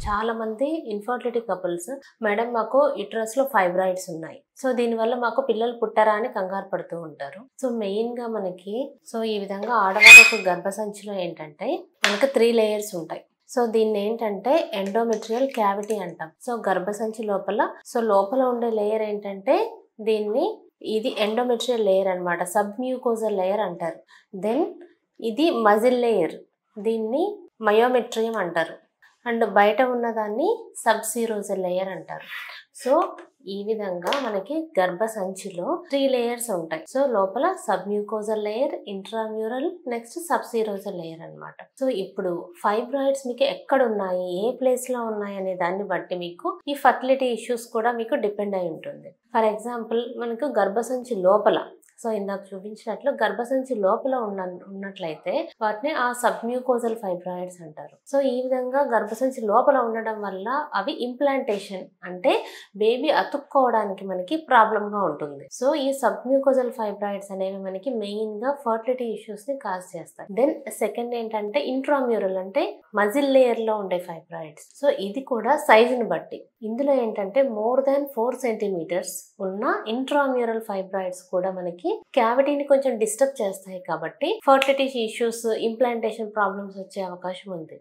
చాలా మంది infertility couples madam మాకు యుటరస్ లో ఫైబ్రాయిడ్స్ ఉన్నాయి, సో దీనివల్ల మాకు పిల్లలు పుట్టరా అని కంగారు పడుతూ ఉంటారు. సో మెయిన్ గా మనకి ఈ విధంగా ఆడవాళ్ళకు గర్భసంచిలో ఏంటంటే మనకు 3 లేయర్స్ ఉంటాయి. సో దీన్ని ఏంటంటే ఎండోమెట్రియల్ క్యావిటీ అంటాం. సో గర్భసంచి లోపల ఉండే లేయర్ ఏంటంటే ఇది ఎండోమెట్రియల్ లేయర్ అన్నమాట. సబ్ మ్యూకోజల్ లేయర్ అంటారు. దెన్ ఇది మజిల్ లేయర్, దీన్ని మయోమెట్రియం అంటారు. అండ్ బయట ఉన్నదాన్ని సబ్సీరోజల్ లేయర్ అంటారు. సో ఈ విధంగా మనకి గర్భసంచిలో 3 లేయర్స్ ఉంటాయి. సో లోపల sub mucosal layer, intramural, next subserosal layer అన్నమాట. సో ఇప్పుడు ఫైబ్రాయిడ్స్ మీకు ఎక్కడ ఉన్నాయి, ఏ ప్లేస్ లో ఉన్నాయి అనే దాన్ని బట్టి మీకు ఈ ఫర్టిలిటీ ఇష్యూస్ కూడా మీకు డిపెండ్ అయి ఉంటుంది. ఫర్ ఎగ్జాంపుల్ మనకు గర్భసంచి లోపల, సో ఇందాక చూపించినట్లు గర్భసంచి లోపల ఉన్నట్లయితే వాటిని ఆ సబ్మ్యూకోజల్ ఫైబ్రాయిడ్స్ అంటారు. సో ఈ విధంగా గర్భసంచి లోపల ఉండడం వల్ల అవి ఇంప్లాంటేషన్ అంటే బేబీ అతుక్కోవడానికి మనకి ప్రాబ్లమ్ గా ఉంటుంది. సో ఈ సబ్మ్యూకోజల్ ఫైబ్రాయిడ్స్ అనేవి మనకి మెయిన్ గా ఫర్టిలిటీ ఇష్యూస్ ని కాజ్ చేస్తాయి. దెన్ సెకండ్ ఏంటంటే ఇంట్రామ్యూరల్ అంటే మజిల్ లేయర్ లో ఉండే ఫైబ్రాయిడ్స్. సో ఇది కూడా సైజుని బట్టి, ఇందులో ఏంటంటే మోర్ దాన్ 4 సెంటీమీటర్స్ ఉన్న ఇంట్రామ్యూరల్ ఫైబ్రాయిడ్స్ కూడా మనకి క్యావిటీని కొంచెం డిస్టర్బ్ చేస్తాయి. కాబట్టి ఫర్టిలిటీ ఇష్యూస్, ఇంప్లాంటేషన్ ప్రాబ్లమ్స్ వచ్చే అవకాశం ఉంది.